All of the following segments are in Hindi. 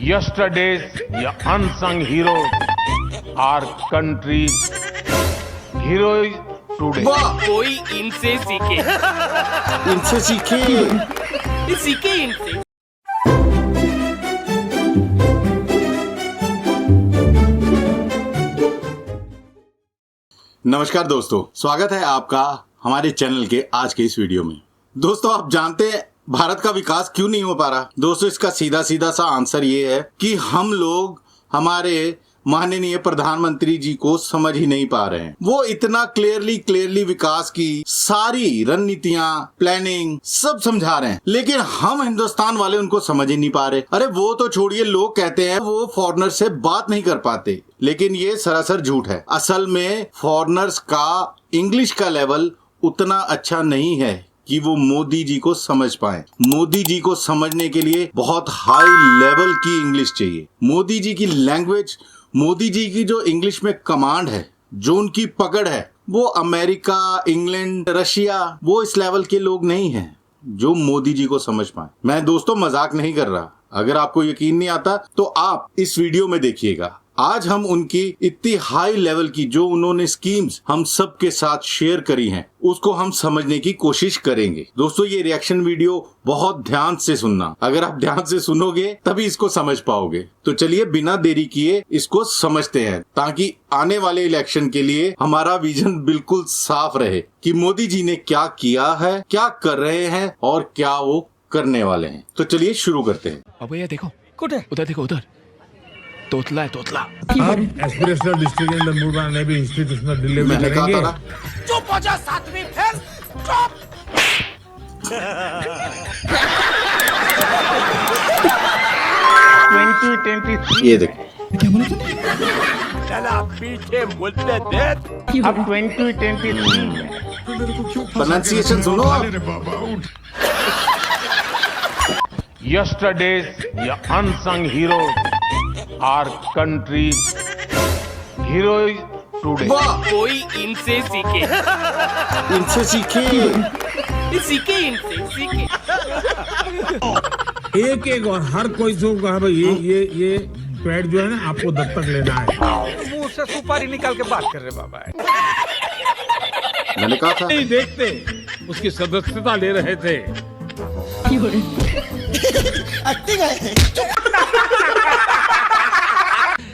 Yesterday's unsung heroes are country's heroes today. कोई इनसे सीखे। इनसे सीखे। सीखे इनसे। नमस्कार दोस्तों, स्वागत है आपका हमारे चैनल के आज के इस वीडियो में। दोस्तों, आप जानते हैं भारत का विकास क्यों नहीं हो पा रहा? दोस्तों, इसका सीधा सीधा सा आंसर ये है कि हम लोग हमारे माननीय प्रधानमंत्री जी को समझ ही नहीं पा रहे हैं। वो इतना क्लियरली विकास की सारी रणनीतियां, प्लानिंग सब समझा रहे हैं, लेकिन हम हिंदुस्तान वाले उनको समझ ही नहीं पा रहे। अरे वो तो छोड़िए, लोग कहते हैं वो फॉरेनर से बात नहीं कर पाते, लेकिन ये सरासर झूठ है। असल में फॉरेनर्स का इंग्लिश का लेवल उतना अच्छा नहीं है कि वो मोदी जी को समझ पाए। मोदी जी को समझने के लिए बहुत हाई लेवल की इंग्लिश चाहिए। मोदी जी की लैंग्वेज, मोदी जी की जो इंग्लिश में कमांड है, जो उनकी पकड़ है, वो अमेरिका, इंग्लैंड, रशिया, वो इस लेवल के लोग नहीं हैं जो मोदी जी को समझ पाए। मैं दोस्तों मजाक नहीं कर रहा। अगर आपको यकीन नहीं आता तो आप इस वीडियो में देखिएगा। आज हम उनकी इतनी हाई लेवल की जो उन्होंने स्कीम्स हम सब के साथ शेयर करी हैं, उसको हम समझने की कोशिश करेंगे। दोस्तों, ये रिएक्शन वीडियो बहुत ध्यान से सुनना। अगर आप ध्यान से सुनोगे तभी इसको समझ पाओगे। तो चलिए बिना देरी किए इसको समझते हैं, ताकि आने वाले इलेक्शन के लिए हमारा विजन बिल्कुल साफ रहे कि मोदी जी ने क्या किया है, क्या कर रहे हैं और क्या वो करने वाले हैं। तो चलिए शुरू करते हैं। अब ये देखो, उधर देखो, उधर तोतला है, तोतला। अब aspirational district in the mood ने भी इंस्टीट्यूशनल डिलीवरी मैंने कहा करेंगे। था ना, चुप हो जा, सातवीं फेल। स्टॉप। 2023 ये देखो, चला पीछे मुद्दे दे। अब 2023 है। प्रोनाउंसिएशन सुनो आप। Yesterday's unsung heroes are country's heroes today. कोई इनसे सीखे। इनसे सीखे। सीखे इनसे, सीखे। एक एक और हर कोई से कहा भाई ये पेड़ जो है ना, आपको दत्तक लेना है। मुंह से सुपारी निकाल के बात कर रहे बाबा। मैंने कहा था। नहीं देखते, उसकी सदस्यता ले रहे थे।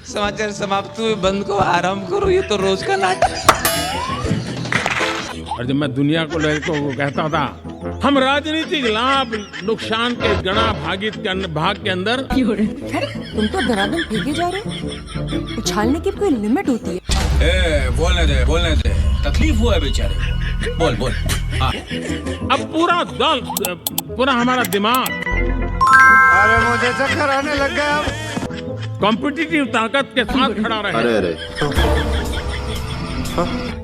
समाचार समाप्त हुए, बंद को आराम करो, ये तो रोज का नाटक। और जब मैं दुनिया को लेकर को कहता था हम राजनीतिक लाभ नुकसान के गणा भाग के अंदर, तुम तो धनाधन फेंके जा रहे हो। उछालने की कोई लिमिट होती है। बोलने दे, तकलीफ हुआ है बेचारे। बोल। अब पूरा हमारा दिमाग, अरे मुझे चक्कर आने लग गया। कॉम्पिटिटिव ताकत के साथ खड़ा रहे। अरे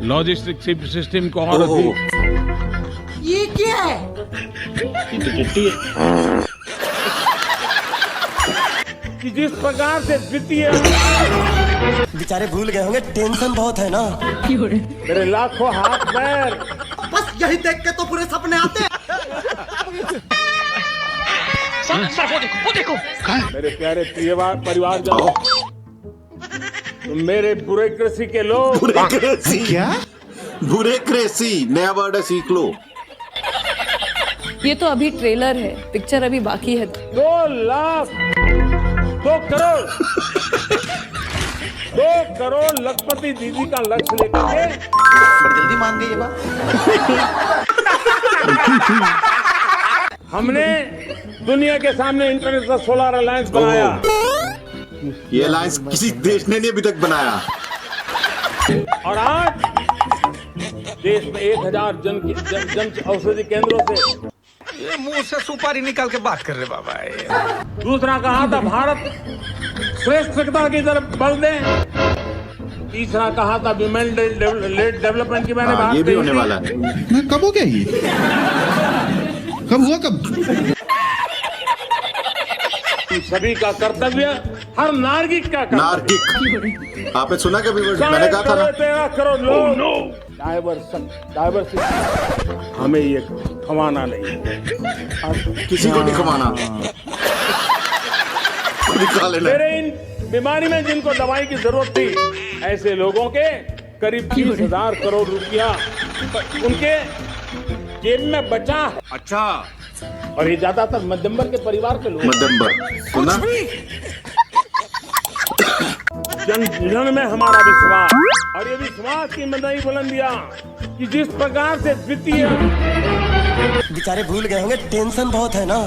लॉजिस्टिक सिस्टम को और अधिक ये क्या है? कि जिस प्रकार से वित्तीय बेचारे भूल गए होंगे, टेंशन बहुत है ना। मेरे लाखों हाथ पैर, बस यही देख के तो पूरे सपने आते हैं। वो देखो। मेरे प्यारे परिवार जाओ, मेरे ब्यूरोक्रेसी के लोग। क्या? ब्यूरोक्रेसी नया वर्ड है, सीख लो। ये तो अभी ट्रेलर है, पिक्चर अभी बाकी है। 2 लाख 2 करोड़ 2 करोड़ लखपति दीदी का लक्ष्य लेकर के बड़ी जल्दी मान गई ये बात। हमने दुनिया के सामने इंटरनेशनल सोलर अलायंस बनाया। ये अलायंस किसी देश ने नहीं अभी तक बनाया। और आज देश में 1000 जन औषधि केंद्रों से। ये मुंह से सुपारी निकाल के बात कर रहे बाबा। दूसरा कहा था भारत श्रेष्ठता की तरफ बढ़ दे। तीसरा कहा था विमेन डेवलपमेंट की मैंने बात ये भी कही होने थी। वाला है। मैं कब हो गया ये? कब हुआ कब? सभी का कर्तव्य, हर नागरिक का कर्तव्य। नार्किक, आपने सुना कभी? मैंने कहा था ना। 13 करोड़ लोग डाइवर्सिटी, हमें ये खवाना नहीं, किसी को नहीं कमाना। खुद ही खा लेना। मेरे इन बीमारी में जिनको दवाई की जरूरत थी, ऐसे लोगों के करीब 30,000 करोड़ रुपया उनके जेब में बचा है। अच्छा, और ये ज्यादातर मध्यम वर्ग के परिवार के लोग। मध्यम वर्ग सुना? जन जन में हमारा विश्वास, और ये विश्वास की मदई बुलंदियां कि जिस प्रकार से द्वितीय बेचारे भूल गए होंगे टेंशन बहुत है ना।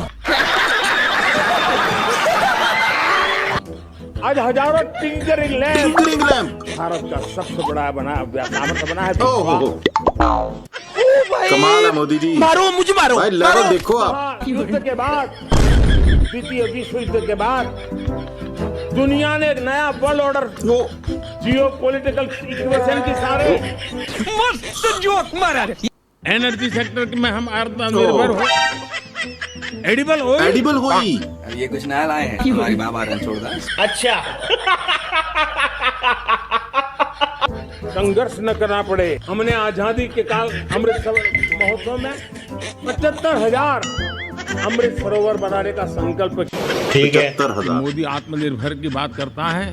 आज हजारों टिंकरिंग लैंप लैंप भारत का सबसे बड़ा सामर्थ्य बना है। कमाल है मोदी जी। मारो मुझे, मारो भाई लेवल देखो आप। युद्ध के बाद, द्वितीय विश्व युद्ध के बाद दुनिया ने एक नया वर्ल्ड ऑर्डर, जियो पॉलिटिकल इक्वेशन की सारे मस्त जोक मारा रे। एनर्जी सेक्टर में हम आत्मनिर्भर हो, एडिबल हो, एडिबल हुई। ये कुछ नया लाए हैं, हमारी बाबा रणछोड़ दास। अच्छा संघर्ष न करना पड़े। हमने आजादी के काल अमृत महोत्सव में 75,000 अमृत सरोवर बनाने का संकल्प किया। ठीक है। 75,000। मोदी आत्मनिर्भर की बात करता है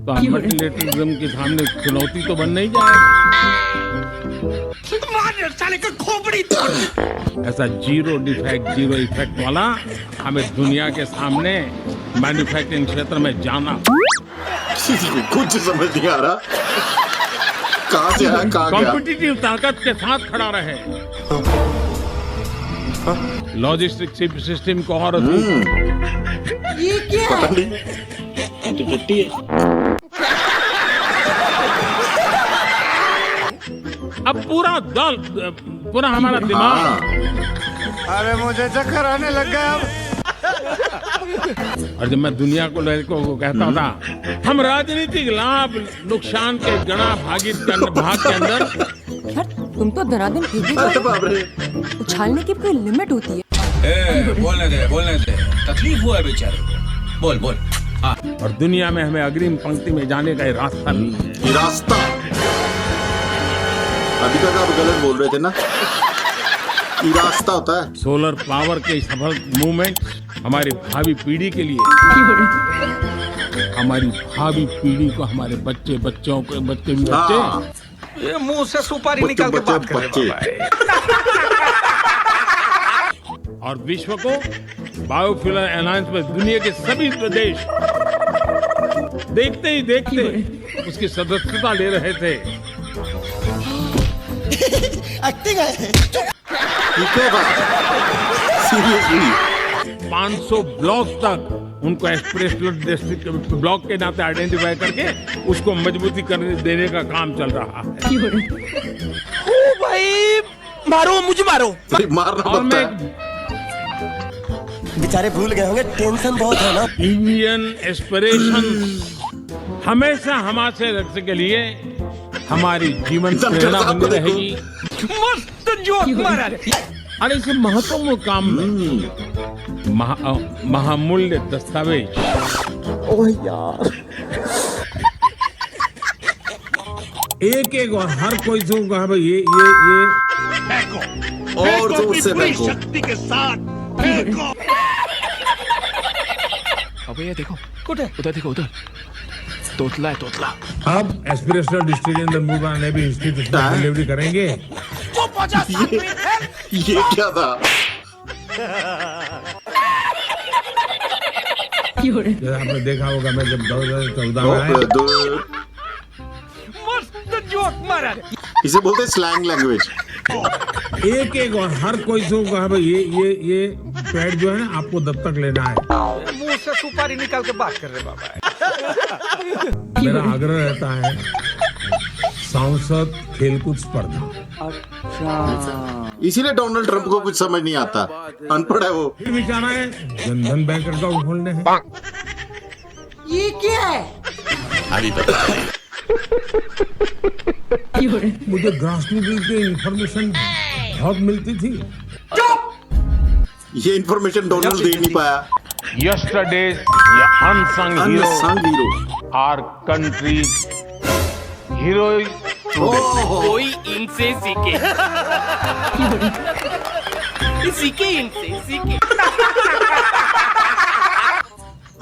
तो मल्टीलेटरलिज्म के सामने चुनौती तो बन नहीं जाएगा। साले का खोपड़ी तोड़। ऐसा जीरो डिफेक्ट जीरो इफेक्ट वाला हमें दुनिया के सामने मैन्युफैक्चरिंग क्षेत्र में जाना। कुछ समझ नहीं आ रहा कहाँ से आया कहाँ गया। कॉम्पिटिटिव ताकत के साथ खड़ा रहे, लॉजिस्टिक सिस्टम को और ये क्या पता है? नहीं तो चिट्ठी है। अब पूरा दल, पूरा हमारा दिमाग, अरे मुझे चक्कर आने लग गया अब। और जब मैं दुनिया को लड़कों को कहता था हम राजनीतिक लाभ नुकसान के गणा भाग के अंदर। यार तुम तो धराधम फेंके जा अरे रहे बाप रे। हो। उछालने की कोई लिमिट होती है। बोलने दे, तकलीफ हुआ है बेचारे को। बोल बोल। हाँ। और दुनिया में हमें अग्रिम पंक्ति में जाने का ये रास्ता भी है। ये रास्ता अभी तक आप गलत बोल रहे थे ना। ये रास्ता होता है। सोलर पावर के सफल मूवमेंट हमारी भावी पीढ़ी के लिए, हमारी भावी पीढ़ी को, हमारे बच्चे बच्चों को, बच्चे भी बच्चे, हाँ। ये मुंह से सुपारी निकाल के बात कर रहे हैं और विश्व को बायोफ्यूल अलायंस में दुनिया के सभी देश देखते ही देखते उसकी सदस्यता ले रहे थे। एक्टिंग है। ये क्या बात? सीरियसली 500 ब्लॉक तक उनको एक्सप्रेस डिस्ट्रिक्ट ब्लॉक के नाते आइडेंटिफाई करके उसको मजबूती करने देने का काम चल रहा है। ओ भाई मारो मुझे, मारो। मारना और पड़ता मैं है। बेचारे भूल गए होंगे टेंशन बहुत है ना। इंडियन एस्पिरेशन हमेशा हमारे लक्ष्य के लिए हमारी जीवन प्रेरणा बनी रहेगी। मस्त जोक मारा रे। और इस महत्वपूर्ण काम में महामूल्य दस्तावेज, ओह यार, एक और हर कोई जो कहा भाई ये और जोर से फेंको। शक्ति के साथ अबे ये देखो उधर देखो, उधर तोतला है, तोतला। अब एस्पिरेशनल डिस्ट्रिक्ट के अंदर मूवमेंट ने भी इंस्टीट्यूशन डिलीवरी करेंगे। ये क्या था? जैसा आपने देखा होगा, मैं जब 2014 में आया, मस्त जोक मारा रे। इसे बोलते हैं स्लैंग लैंग्वेज। एक और हर कोई जो कहा भाई ये पेड़ जो है ना आपको दत्तक लेना है। मुंह से सुपारी निकाल के बात कर रहे बाबा। मेरा आग्रह रहता है सांसद खेलकूद स्पर्धा। इसीलिए डोनाल्ड ट्रंप को कुछ समझ नहीं आता, अनपढ़ है वो। फिर भी जाना है जनधन बैंक अकाउंट खोलने हैं। ये क्या है? अभी बता रहे। मुझे ग्रासरूट की इंफॉर्मेशन बहुत मिलती थी। ये इन्फॉर्मेशन डोनाल्ड दे नहीं पाया। Yesterday's unsung unsung heroes hero. are country's heroes today. कोई इनसे सीखे। सीखे इनसे, सीखे।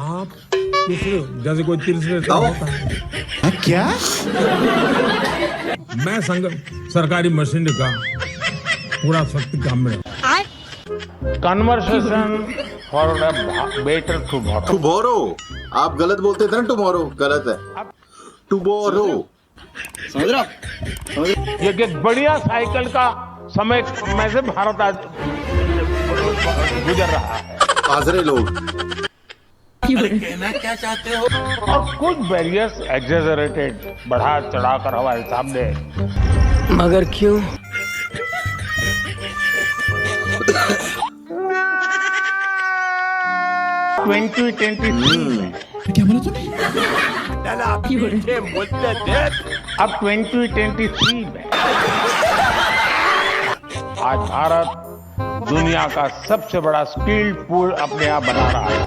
आप जैसे कोई तीर्थ होता है। क्या? मैं सरकारी मशीन का पूरा शक्ति काम में conversation for better to borrow, आप गलत बोलते थे ना, टुमारो गलत है, टू बोरो। समझ रहे हो? ये एक बढ़िया साइकिल का समय में से भारत आज गुजर रहा है। हाजरे लोग कहना क्या चाहते हो? और कुछ बैरियर्स एग्जेजरेटेड, बढ़ा चढ़ा कर हमारे सामने। मगर क्यों? क्या बोला तूने? अब 2023 में आज भारत दुनिया का सबसे बड़ा स्किल्ड पूल अपने आप बना रहा है।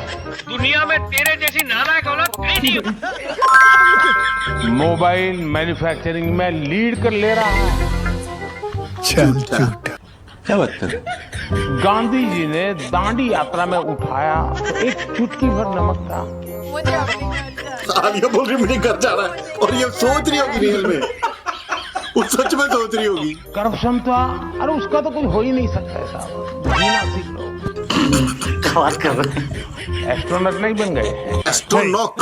दुनिया में तेरे जैसी नालायक औलाद कहीं नहीं होती। मोबाइल मैन्युफैक्चरिंग में लीड कर ले रहा है। क्या बात कर? गांधी जी ने दांडी यात्रा में उठाया तो एक चुटकी भर नमक था। आलिया बोल रही मुझे घर जाना है, और ये सोच रही होगी रियल में, वो सच में सोच रही होगी। करप्शन था, अरे उसका तो कोई हो ही नहीं सकता है साहब, जीना सीख लो। बात कर रहे हैं। एस्ट्रोनॉट नहीं बन गए, एस्ट्रोनॉट,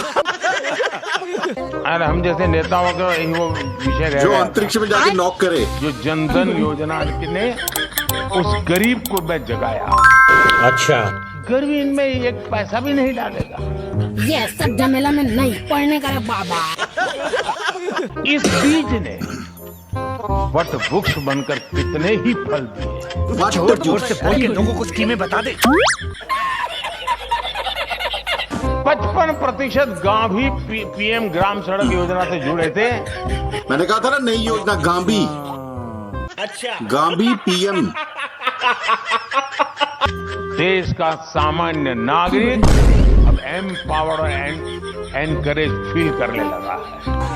अरे हम जैसे नेताओं का यही वो विषय रह जो गया। अंतरिक्ष में जाके नॉक करे। जो जनधन योजना ने उस गरीब को मैं जगाया। अच्छा, गरीब इनमें एक पैसा भी नहीं डालेगा। ये सब झमेला में नहीं पढ़ने का बाबा। इस बीज ने वट वृक्ष बनकर कितने ही फल दिए। जोर से बोल के लोगों को स्कीमें बता दे। 55% गांव भी पीएम ग्राम सड़क योजना से जुड़े थे। मैंने कहा था ना, नई योजना गांधी। अच्छा, गांधी पीएम। देश का सामान्य नागरिक अब एम्पावर्ड और एनकरेज फील करने लगा है।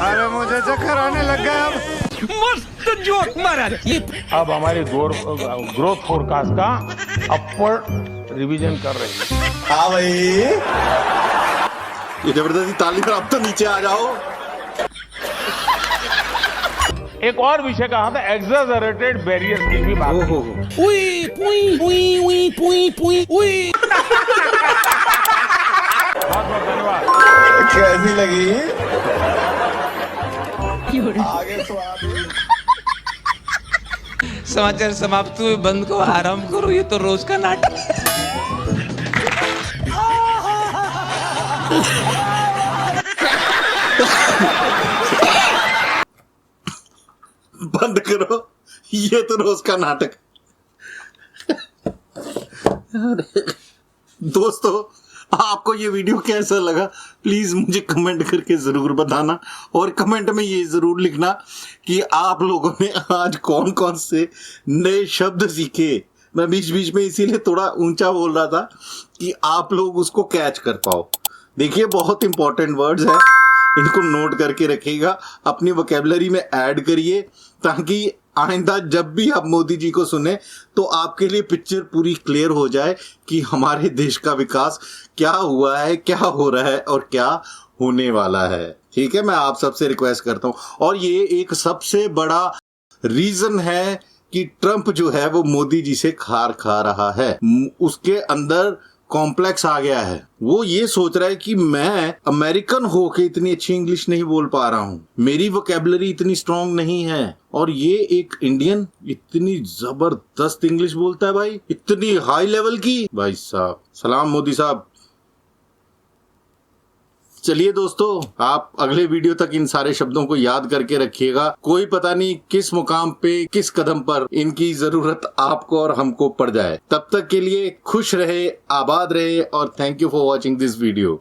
अरे मुझे चक्कर आने लग गया अब। मस्त जोक मारा रे। अब हमारी ग्रोथ फोरकास्ट का अपवर्ड रिवीजन कर रही है। हाँ भाई, ये जबरदस्ती ताली पर अब तो नीचे आ जाओ। एक और विषय कहा था, एग्जेजरेटेड बैरियर्स की भी बात की। बहुत बहुत धन्यवाद। कैसी लगी? समाचार समाप्त हुए, बंद को आराम करो, ये तो रोज का नाटक है। बंद करो, ये तो रोज का नाटक। दोस्तों, आपको ये वीडियो कैसा लगा प्लीज मुझे कमेंट करके जरूर बताना, और कमेंट में ये जरूर लिखना कि आप लोगों ने आज कौन कौन से नए शब्द सीखे। मैं बीच बीच में इसीलिए थोड़ा ऊंचा बोल रहा था कि आप लोग उसको कैच कर पाओ। देखिए, बहुत इंपॉर्टेंट वर्ड्स हैं, इनको नोट करके रखिएगा, अपनी वोकैबुलरी में ऐड करिए, ताकि आइंदा जब भी आप मोदी जी को सुने तो आपके लिए पिक्चर पूरी क्लियर हो जाए कि हमारे देश का विकास क्या हुआ है, क्या हो रहा है और क्या होने वाला है। ठीक है, मैं आप सबसे रिक्वेस्ट करता हूं। और ये एक सबसे बड़ा रीजन है कि ट्रंप जो है वो मोदी जी से खार खा रहा है। उसके अंदर कॉम्प्लेक्स आ गया है। वो ये सोच रहा है कि मैं अमेरिकन होके इतनी अच्छी इंग्लिश नहीं बोल पा रहा हूँ, मेरी वोकैबुलरी इतनी स्ट्रांग नहीं है, और ये एक इंडियन इतनी जबरदस्त इंग्लिश बोलता है भाई, इतनी हाई लेवल की। भाई साहब, सलाम मोदी साहब। चलिए दोस्तों, आप अगले वीडियो तक इन सारे शब्दों को याद करके रखिएगा। कोई पता नहीं किस मुकाम पे, किस कदम पर इनकी जरूरत आपको और हमको पड़ जाए। तब तक के लिए खुश रहे, आबाद रहे, और thank you for watching this video.